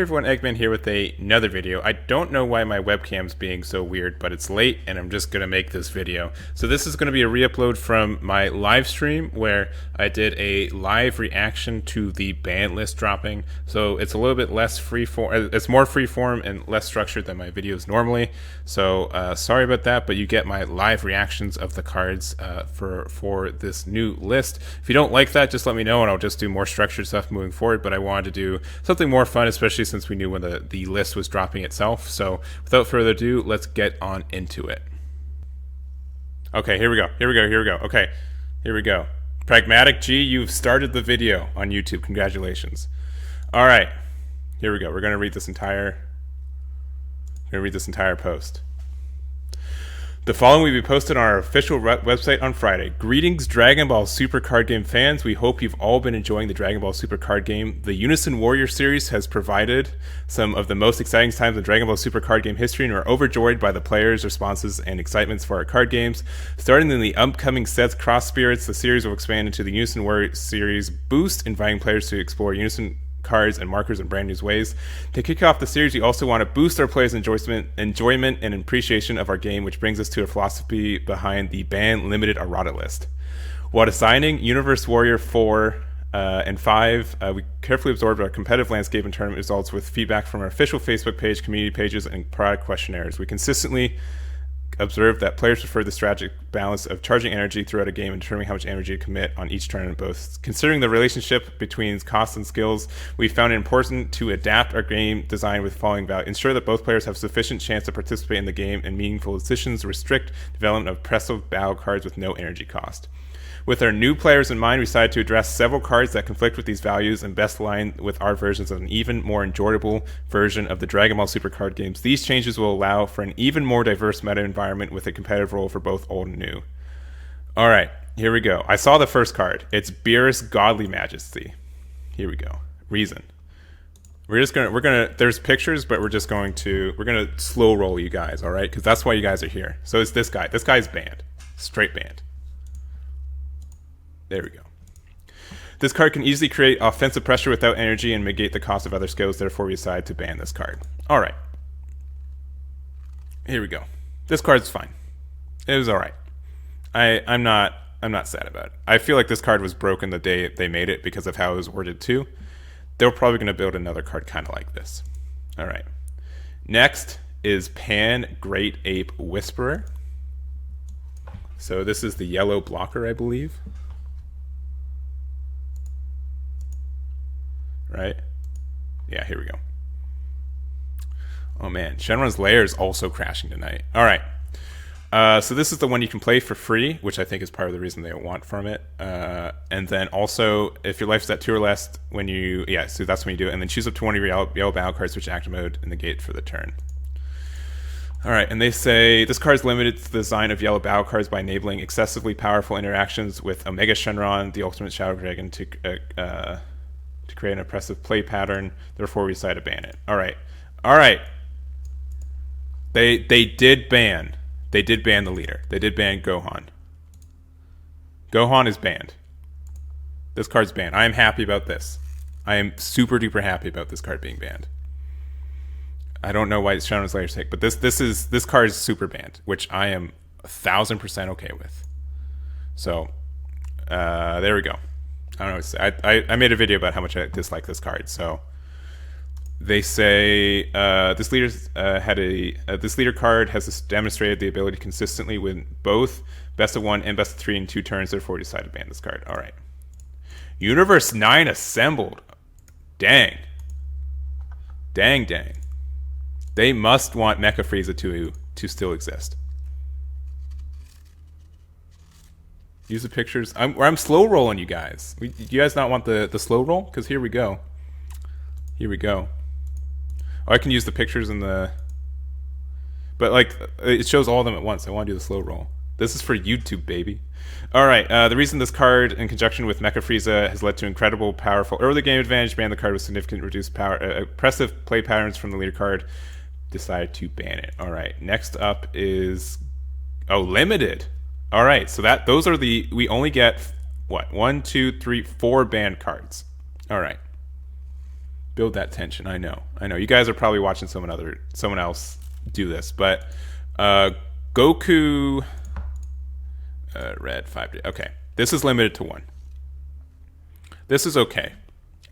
everyone, Egman here with another video. I don't know why my webcam's being so weird, but it's late and I'm just going to make this video. So this is going to be a re-upload from my live stream where I did a live reaction to the ban list dropping. So it's a little bit less freeform, it's more freeform and less structured than my videos normally. So sorry about that, but you get my live reactions of the cards for this new list. If you don't like that, just let me know and I'll just do more structured stuff moving forward, but I wanted to do something more fun, especially since we knew when the list was dropping itself. So without further ado, let's get on into it. Okay, here we go. Okay, here we go. Pragmatic G, you've started the video on YouTube. Congratulations. All right, here we go. We're gonna read this entire post. The following will be posted on our official website on Friday. Greetings, Dragon Ball Super card game fans. We hope you've all been enjoying the Dragon Ball Super card game. The Unison Warrior series has provided some of the most exciting times in Dragon Ball Super card game history, and we're overjoyed by the players' responses and excitements for our card games. Starting in the upcoming sets Cross Spirits, the series will expand into the Unison Warrior series Boost, inviting players to explore Unison cards and markers in brand new ways. To kick off the series, we also want to boost our players' enjoyment and appreciation of our game, which brings us to a philosophy behind the banned limited Errata list. While designing Universe Warrior 4 and 5, we carefully absorbed our competitive landscape and tournament results with feedback from our official Facebook page, community pages, and product questionnaires. We consistently observed that players prefer the strategic balance of charging energy throughout a game and determining how much energy to commit on each turn. Both considering the relationship between costs and skills, we found it important to adapt our game design with following value: ensure that both players have sufficient chance to participate in the game and meaningful decisions, restrict development of impressive battle cards with no energy cost. With our new players in mind, we decided to address several cards that conflict with these values and best align with our versions of an even more enjoyable version of the Dragon Ball Super card games. These changes will allow for an even more diverse meta environment with a competitive role for both old and new. All right, here we go. I saw the first card. It's Beerus Godly Majesty. Here we go. Reason. We're gonna, there's pictures, but we're gonna slow roll you guys, all right? Because that's why you guys are here. So it's this guy. This guy's banned. Straight banned. There we go. This card can easily create offensive pressure without energy and negate the cost of other skills, therefore we decide to ban this card. Alright. Here we go. This card's fine. It was alright. I'm not sad about it. I feel like this card was broken the day they made it because of how it was worded too. They're probably going to build another card kind of like this. Alright. Next is Pan Great Ape Whisperer. So this is the yellow blocker, I believe. Right? Yeah, here we go. Oh man, Shenron's Lair is also crashing tonight. All right. So this is the one you can play for free, which I think is part of the reason they want from it. And then also, if your life's at 2 or less, so that's when you do it. And then choose up to 20 yellow battle cards, which active mode and negate for the turn. All right, and they say this card is limited to the design of yellow battle cards by enabling excessively powerful interactions with Omega Shenron, the ultimate Shadow Dragon, to create an oppressive play pattern. Therefore, we decide to ban it. All right. They did ban the leader. They did ban Gohan. Gohan is banned. This card's banned. I am happy about this. I am super duper happy about this card being banned. I don't know why it's Shadow's Layer's take, but this card is super banned, which I am 1000% okay with. So there we go. I don't know what to say. I made a video about how much I dislike this card. So they say this leader card has demonstrated the ability to consistently win both best of 1 and best of 3 in 2 turns. Therefore, we decided to ban this card. All right. Universe 9 assembled. Dang. They must want Mecha Frieza to still exist. Use the pictures. I'm slow rolling you guys. Do you guys not want the slow roll? Because here we go. Oh, I can use the pictures in the... But like, it shows all of them at once. I want to do the slow roll. This is for YouTube, baby. All right. The reason this card, in conjunction with Mecha Frieza, has led to incredible, powerful early game advantage, ban the card with significant reduced power, oppressive play patterns from the leader card. Decided to ban it. All right. Next up is... Oh, limited. All right, so those are we only get, what, 1, 2, 3, 4 banned cards. All right. Build that tension. I know. You guys are probably watching someone else do this, but Goku red 5. Okay, this is limited to 1. This is okay.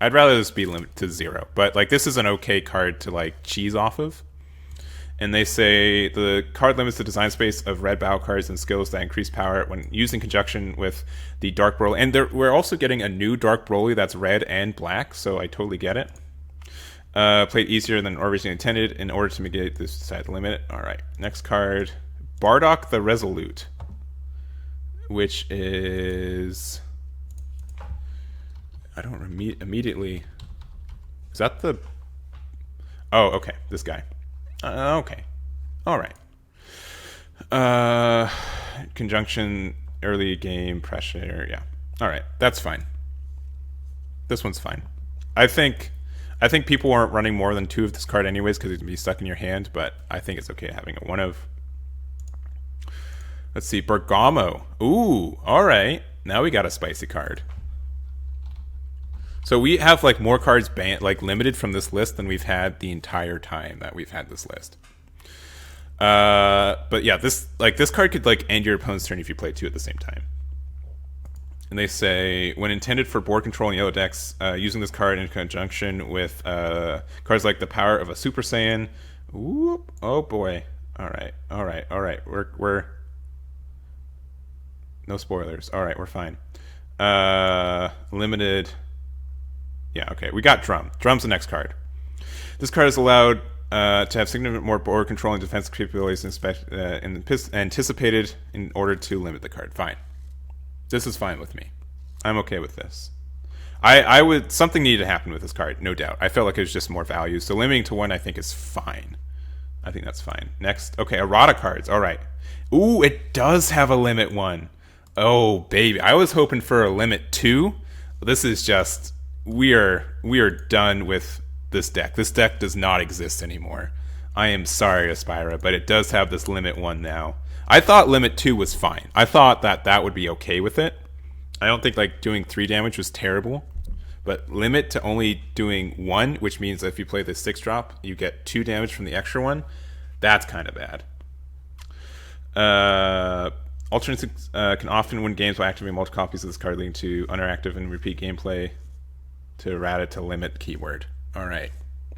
I'd rather this be limited to 0, but like this is an okay card to like cheese off of. And they say the card limits the design space of red battle cards and skills that increase power when used in conjunction with the Dark Broly. And we're also getting a new Dark Broly that's red and black, so I totally get it. Played easier than originally intended in order to negate this side limit. All right, next card, Bardock the Resolute, which is... I don't immediately... Is that the... Oh, okay, this guy. Okay. All right. Conjunction, early game, pressure. Yeah. All right. That's fine. This one's fine. I think people aren't running more than 2 of this card anyways because it can be stuck in your hand, but I think it's okay having a 1 of. Let's see. Bergamo. Ooh. All right. Now we got a spicy card. So we have like more cards limited from this list than we've had the entire time that we've had this list. But yeah, this card could like end your opponent's turn if you play 2 at the same time. And they say when intended for board control in yellow decks, using this card in conjunction with cards like the power of a Super Saiyan. Whoop, oh boy. All right. We're no spoilers. All right, we're fine. Limited. Yeah, okay. We got Drum. Drum's the next card. This card is allowed to have significant more board control and defense capabilities anticipated in order to limit the card. Fine. This is fine with me. I'm okay with this. I would... Something needed to happen with this card, no doubt. I felt like it was just more value. So limiting to 1, I think, is fine. I think that's fine. Next. Okay, Errata cards. All right. Ooh, it does have a limit 1. Oh, baby. I was hoping for a limit 2. This is just... We are done with this deck. This deck does not exist anymore. I am sorry, Aspira, but it does have this limit 1 now. I thought limit 2 was fine. I thought that would be okay with it. I don't think like doing 3 damage was terrible, but limit to only doing 1, which means that if you play the 6-drop, you get 2 damage from the extra one. That's kind of bad. Alternates can often win games by activating multiple copies of this card, leading to interactive and repeat gameplay. To Errata to limit keyword. All right.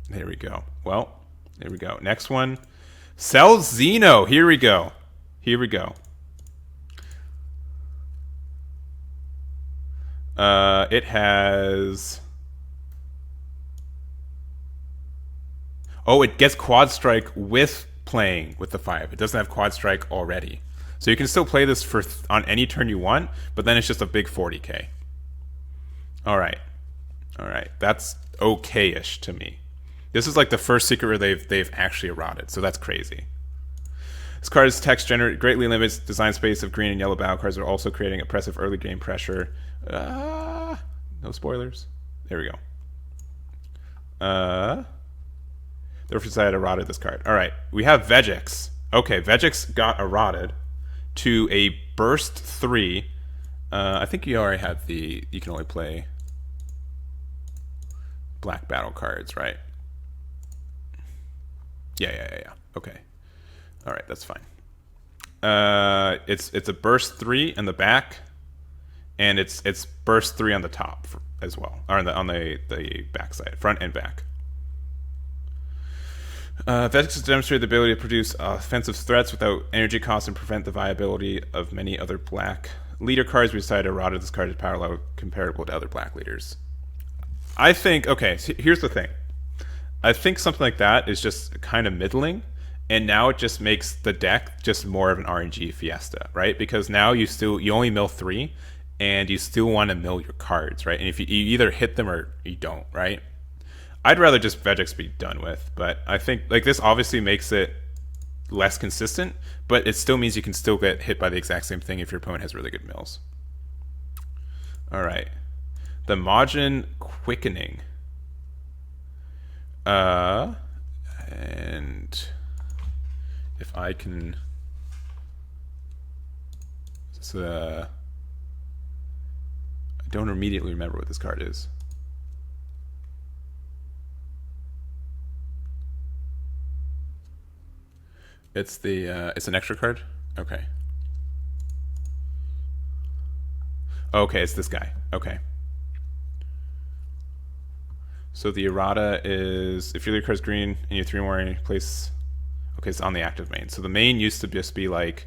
There we go. Well, there we go. Next one. Cell Xeno. Here we go. It has... Oh, it gets Quad Strike with playing with the 5. It doesn't have Quad Strike already. So you can still play this on any turn you want, but then it's just a big 40k. All right. That's okay-ish to me. This is like the first secret where they've actually eroded, so that's crazy. This card's text greatly limits design space of green and yellow battle cards, are also creating oppressive early game pressure. No spoilers. There we go. The reference side eroded this card. All right, we have Vegix. Okay, Vegix got eroded to a burst 3. I think you already have you can only play black battle cards, right? Yeah. Okay. All right, that's fine. It's a burst 3 in the back, and it's burst 3 on the top as well, or on the back side, front and back. Vegix has demonstrated the ability to produce offensive threats without energy costs and prevent the viability of many other black leader cards. We decided to Errata this card is power level comparable to other black leaders. I think, okay, so here's the thing. I think something like that is just kind of middling, and now it just makes the deck just more of an RNG fiesta, right? Because now you only mill 3, and you still want to mill your cards, right? And if you either hit them or you don't, right? I'd rather just Vegix be done with, but I think like this obviously makes it less consistent, but it still means you can still get hit by the exact same thing if your opponent has really good mills. All right. The Majin Quickening. And if I can... I don't immediately remember what this card is. It's the it's an extra card. Okay. Okay, it's this guy. Okay. So the errata is if your leader card's green and you have 3 more in any place. Okay, it's on the active main. So the main used to just be like,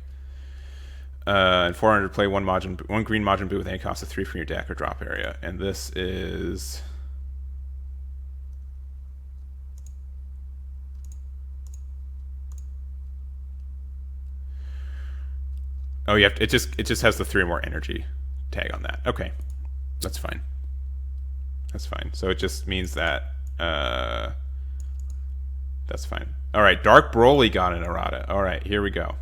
and 400 play one green Majin Buu with any cost of 3 from your deck or drop area. And this is. Oh, you have to, it just has the 3 more energy tag on that. Okay, that's fine. That's fine. So it just means that that's fine. All right, Dark Broly got an errata. All right, here we go.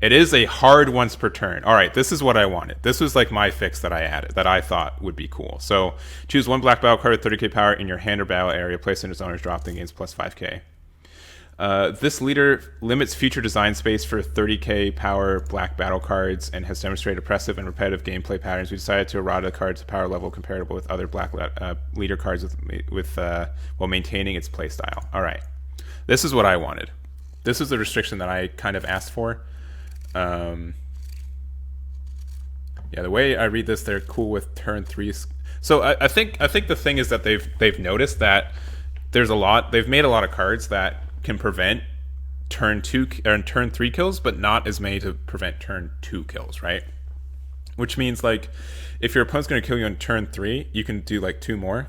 It is a hard once per turn. All right, this is what I wanted. This was like my fix that I added that I thought would be cool. So choose 1 black battle card with 30k power in your hand or battle area. Place in its owner's drop. Then gains plus 5k. This leader limits future design space for 30k power black battle cards and has demonstrated oppressive and repetitive gameplay patterns. We decided to errata cards to power level comparable with other black leader cards with while maintaining its playstyle. All right, this is what I wanted. This is the restriction that I kind of asked for. Yeah, the way I read this, they're cool with turn 3. So I think the thing is that they've noticed that they've made a lot of cards that can prevent turn 2 or turn 3 kills, but not as many to prevent turn 2 kills, right? Which means like if your opponent's going to kill you on turn 3, you can do like 2 more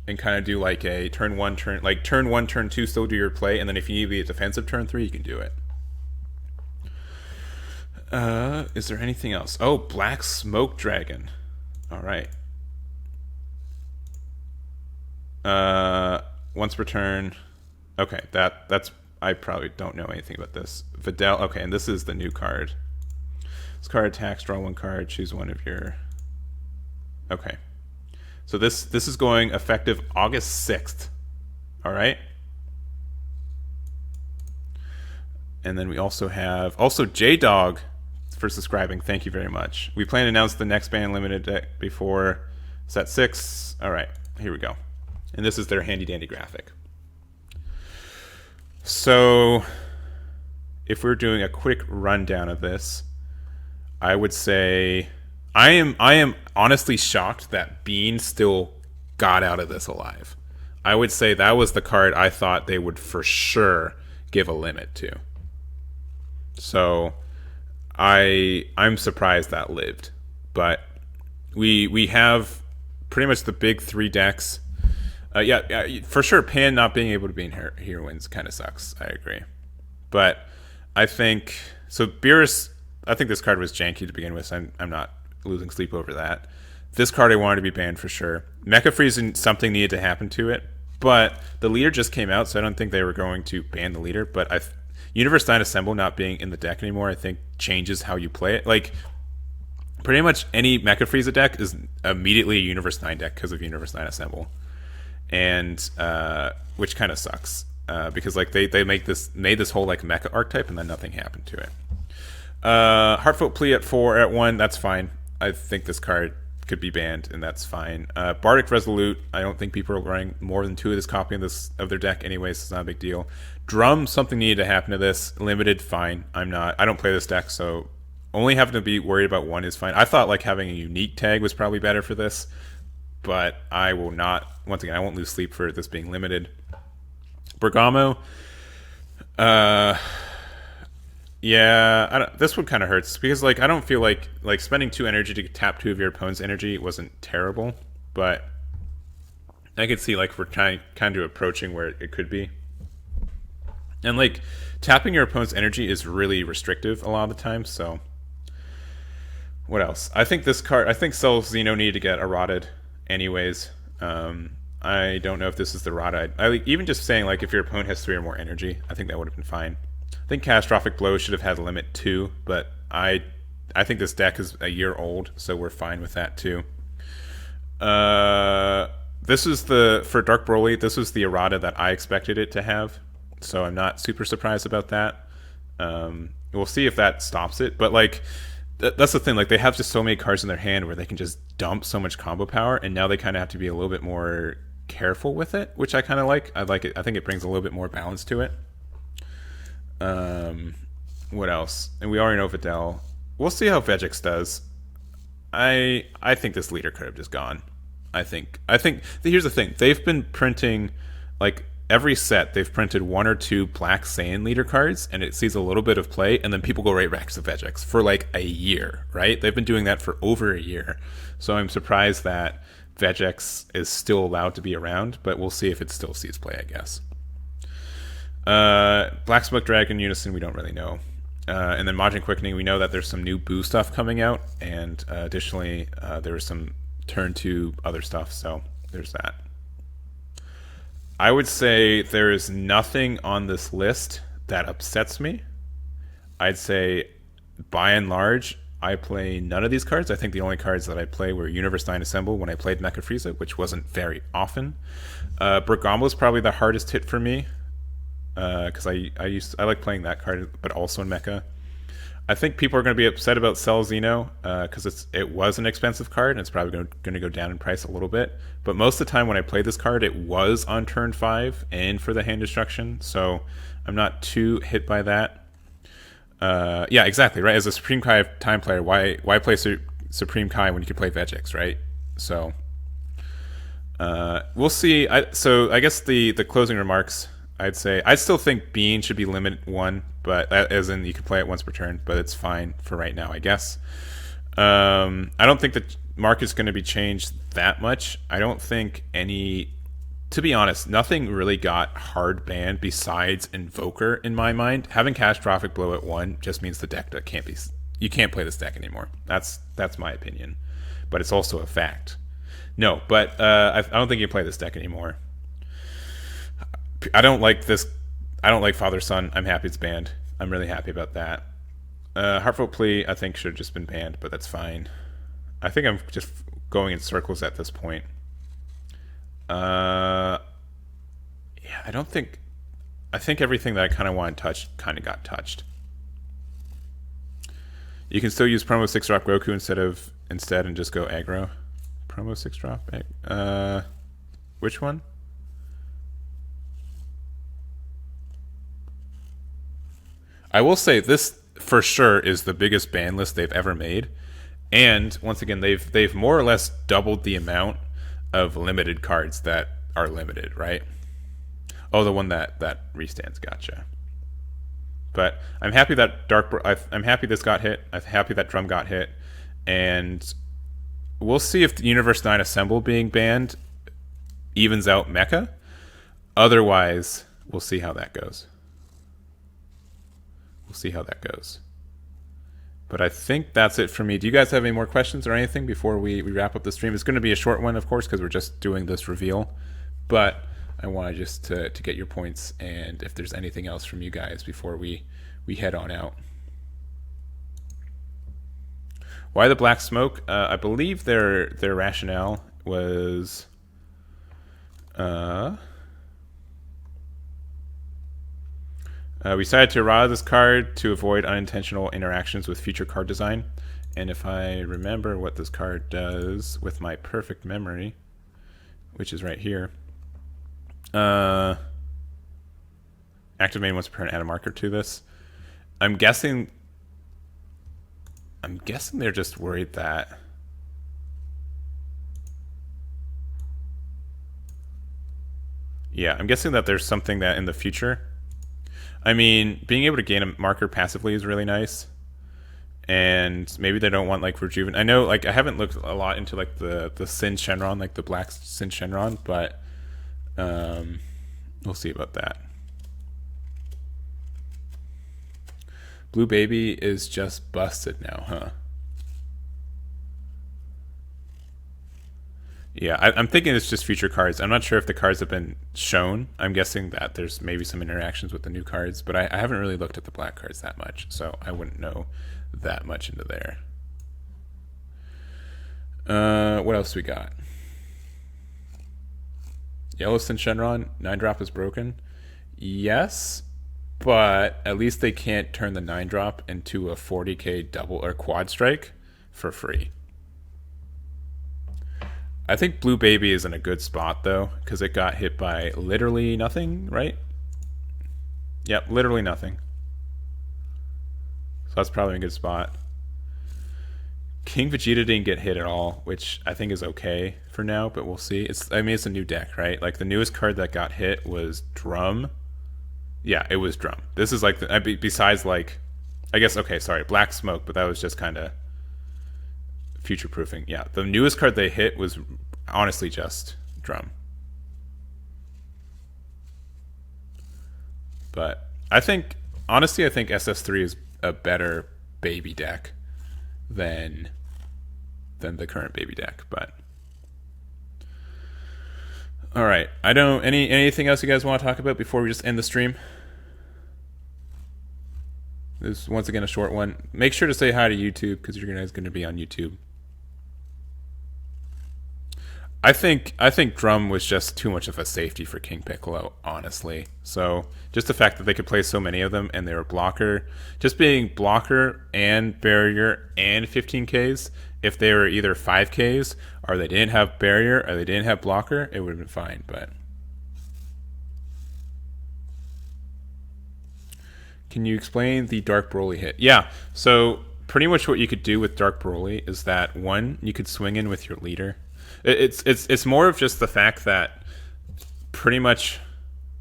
and kind of do like a turn 1 turn 2 still do your play, and then if you need to be a defensive turn 3, you can do it. Is there anything else? Oh, Black Smoke Dragon. All right. Once per turn. Okay, that's I probably don't know anything about this. Videl. Okay, and this is the new card. This card attacks, draw 1 card, choose one of your. Okay, so this is going effective August 6th. All right. And then we also have J-Dog for subscribing. Thank you very much. We plan to announce the next band limited deck before set 6. All right, here we go. And this is their handy dandy graphic. So if we're doing a quick rundown of this, I would say I am honestly shocked that Bean still got out of this alive. I would say that was the card I thought they would for sure give a limit to. So I'm surprised that lived. But we have pretty much the big 3 decks. Yeah, for sure, Pan not being able to be in Heroines kind of sucks. I agree. But I think... So Beerus, I think this card was janky to begin with, so I'm not losing sleep over that. This card I wanted to be banned for sure. Mecha Freeze, something needed to happen to it. But the leader just came out, so I don't think they were going to ban the leader. But Universe 9 Assemble not being in the deck anymore, I think, changes how you play it. Like, pretty much any Mecha Frieza deck is immediately a Universe 9 deck because of Universe 9 Assemble. And which kind of sucks because like they made this whole like mecha archetype and then nothing happened to it. Heartfelt Plea at 4 at 1, that's fine. I think this card could be banned and that's fine. Bardic Resolute, I don't think people are running more than 2 of this copy of their deck anyways, so it's not a big deal. Drum, something needed to happen to this. Limited, fine. I don't play this deck, so only having to be worried about 1 is fine. I thought like having a unique tag was probably better for this. But I will not, once again, I won't lose sleep for this being limited. Bergamo, yeah, this one kind of hurts because like I don't feel like spending 2 energy to tap 2 of your opponent's energy wasn't terrible, but I could see like we're kind of approaching where it could be. And like tapping your opponent's energy is really restrictive a lot of the time, so what else? I think Cell Xeno needed to get errated anyways. I don't know if this is the errata. Even just saying like if your opponent has 3 or more energy, I think that would have been fine. I think Catastrophic Blow should have had a limit too, but I think this deck is a year old, so we're fine with that too. This is for Dark Broly, this was the errata that I expected it to have, so I'm not super surprised about that. We'll see if that stops it, but like that's the thing, like they have just so many cards in their hand where they can just dump so much combo power, and now they kind of have to be a little bit more careful with it, which I kind of like. I like it. I think it brings a little bit more balance to it. What else? And we already know Vidal. We'll see how Vegix does. I think this leader could have just gone. I think here's the thing. They've been printing like every set. They've printed 1 or 2 Black Saiyan leader cards, and it sees a little bit of play, and then people go right back to Vegix for like a year, right? They've been doing that for over a year. So I'm surprised that Vegix is still allowed to be around, but we'll see if it still sees play, I guess. Black Smoke Dragon Unison, we don't really know. And then Majin Quickening, we know that there's some new Boo stuff coming out, and additionally, there was some turn to other stuff, so there's that. I would say there is nothing on this list that upsets me. I'd say, by and large, I play none of these cards. I think the only cards that I play were Universe 9 Assemble when I played Mecha Frieza, which wasn't very often. Bergamo is probably the hardest hit for me, because I like playing that card, but also in Mecha. I think people are going to be upset about Cell Xeno because it was an expensive card, and it's probably going to go down in price a little bit. But most of the time when I played this card, it was on turn 5 and for the hand destruction, so I'm not too hit by that. Yeah, exactly, right? As a Supreme Kai time player, why play Supreme Kai when you can play Vegix, right? So we'll see. So I guess the closing remarks, I'd say I still think Bean should be limit 1, but as in you can play it once per turn, but it's fine for right now, I guess. I don't think the market's going to be changed that much. I don't think to be honest, nothing really got hard banned besides Invoker in my mind. Having Catastrophic Blow at 1 just means the deck that you can't play this deck anymore. That's my opinion, but it's also a fact. No, but I don't think you play this deck anymore. I don't like this. I don't like Father Son. I'm happy it's banned. I'm really happy about that. Heartfelt Plea, I think, should have just been banned, but that's fine. I think I'm just going in circles at this point. Yeah, I think everything that I kind of want to touch kind of got touched. You can still use promo 6 drop Goku instead and just go aggro. Promo 6 drop? Which one? I will say this for sure is the biggest ban list they've ever made, and once again they've more or less doubled the amount of limited cards that are limited, right? Oh, the one that restands, gotcha. But I'm happy that I'm happy this got hit. I'm happy that Drum got hit, and we'll see if the Universe 9 Assemble being banned evens out Mecha. Otherwise, we'll see how that goes. But I think that's it for me. Do you guys have any more questions or anything before we wrap up the stream? It's going to be a short one, of course, because we're just doing this reveal. But I wanted just to get your points and if there's anything else from you guys before we head on out. Why the Black Smoke? I believe their rationale was... we decided to errata this card to avoid unintentional interactions with future card design. And if I remember what this card does with my perfect memory, which is right here, active main once per turn, add a marker to this. I'm guessing they're just worried that I'm guessing that there's something that in the future. I mean, being able to gain a marker passively is really nice. And maybe they don't want, like, Rejuven. I know, like, I haven't looked a lot into, like, the Sin Shenron, like, the Black Sin Shenron, but we'll see about that. Blue Baby is just busted now, huh? Yeah, I'm thinking it's just future cards. I'm not sure if the cards have been shown. I'm guessing that there's maybe some interactions with the new cards, but I haven't really looked at the black cards that much, so I wouldn't know that much into there. What else we got? Yellowstone Shenron, 9-drop is broken. Yes, but at least they can't turn the 9-drop into a 40k double or quad strike for free. I think Blue Baby is in a good spot, though, because it got hit by literally nothing, right? Yep, literally nothing. So that's probably a good spot. King Vegeta didn't get hit at all, which I think is okay for now, but we'll see. It's a new deck, right? Like the newest card that got hit was Drum. Yeah, it was Drum. This is like besides like, I guess Black Smoke, but that was just kind of future proofing. Yeah, the newest card they hit was honestly just Drum. But I think SS3 is a better baby deck than the current baby deck. But all right, I don't anything else you guys want to talk about before we just end the stream? This is once again a short one. Make sure to say hi to YouTube because you guys going to be on YouTube. I think Drum was just too much of a safety for King Piccolo, honestly. So just the fact that they could play so many of them and they were blocker, just being blocker and barrier and 15Ks, if they were either 5Ks or they didn't have barrier or they didn't have blocker, it would have been fine. But can you explain the Dark Broly hit? Yeah, so pretty much what you could do with Dark Broly is that, one, you could swing in with your leader. It's more of just the fact that pretty much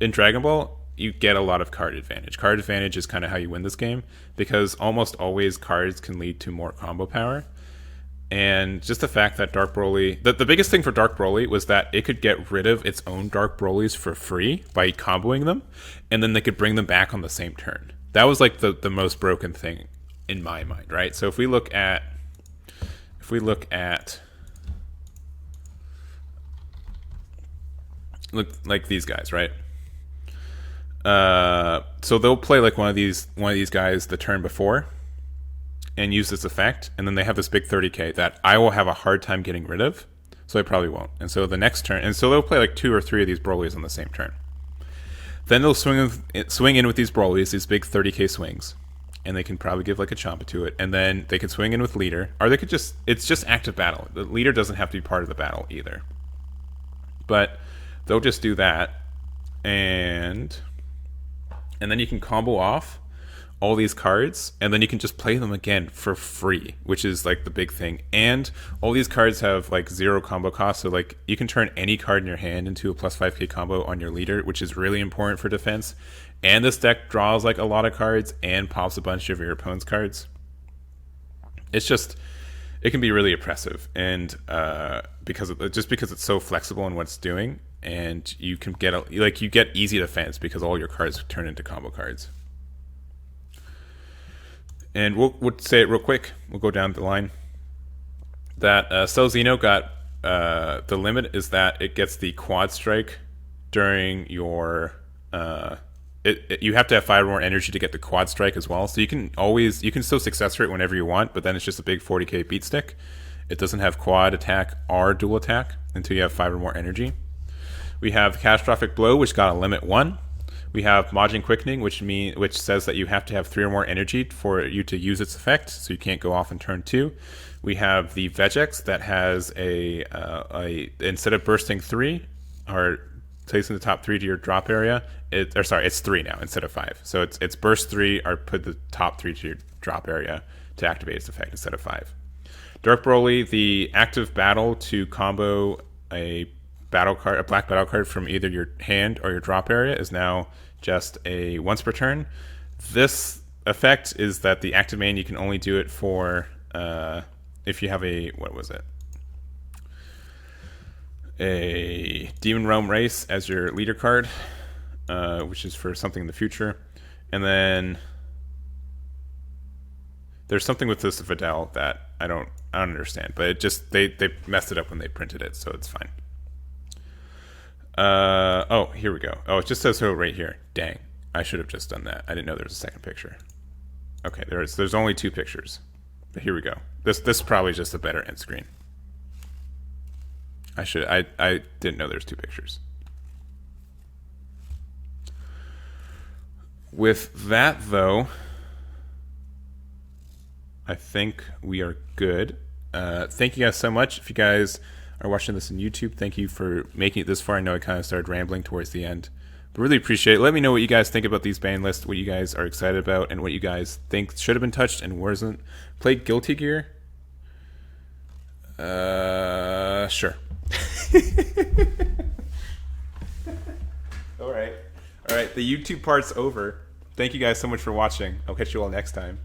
in Dragon Ball you get a lot of card advantage. Card advantage is kind of how you win this game because almost always cards can lead to more combo power. And just the fact that Dark Broly, the biggest thing for Dark Broly was that it could get rid of its own Dark Brolys for free by comboing them, and then they could bring them back on the same turn. That was like the most broken thing in my mind, right? So if we look at look like these guys, right? So they'll play like one of these guys the turn before and use this effect, and then they have this big 30k that I will have a hard time getting rid of, so I probably won't. And so the next turn, and so they'll play like 2 or 3 of these Brolys on the same turn. Then they'll swing in with these Brolys, these big 30k swings, and they can probably give like a Champa to it, and then they can swing in with leader, or they could it's just active battle. The leader doesn't have to be part of the battle either. But they'll just do that, and then you can combo off all these cards, and then you can just play them again for free, which is like the big thing. And all these cards have like 0 combo cost, so like you can turn any card in your hand into a plus 5k combo on your leader, which is really important for defense. And this deck draws like a lot of cards and pops a bunch of your opponent's cards. It can be really oppressive, and because it's so flexible in what it's doing, and you can get you get easy defense because all your cards turn into combo cards. And we'll say it real quick. We'll go down the line. That Celzino got the limit is that it gets the quad strike during your. You have to have 5 or more energy to get the quad strike as well. So you can still success rate whenever you want, but then it's just a big 40k beat stick. It doesn't have quad attack or dual attack until you have 5 or more energy. We have Catastrophic Blow, which got a limit 1. We have Majin Quickening, which says that you have to have 3 or more energy for you to use its effect, so you can't go off in turn 2. We have the Vegex that has a instead of bursting 3 or placing the top 3 to your drop area, it's 3 now instead of 5. So it's burst 3 or put the top 3 to your drop area to activate its effect instead of 5. Dark Broly, the active battle to combo a black battle card from either your hand or your drop area is now just a once per turn. This effect is that the active main, you can only do it for if you have a Demon Realm Race as your leader card, which is for something in the future. And then there's something with this Videl that I don't understand, but it just they messed it up when they printed it, so it's fine. Here we go. Oh, it just says so right here. Dang, I should have just done that. I didn't know there was a second picture. Okay, there's only 2 pictures, but here we go. This is probably just a better end screen. I didn't know there's 2 pictures. With that though, I think we are good. Thank you guys so much. If you guys are watching this on YouTube, thank you for making it this far. I know I kind of started rambling towards the end, Really appreciate it. Let me know what you guys think about these banned lists, what you guys are excited about, and what you guys think should have been touched and wasn't. Play Guilty Gear? Sure. All right. The YouTube part's over. Thank you guys so much for watching. I'll catch you all next time.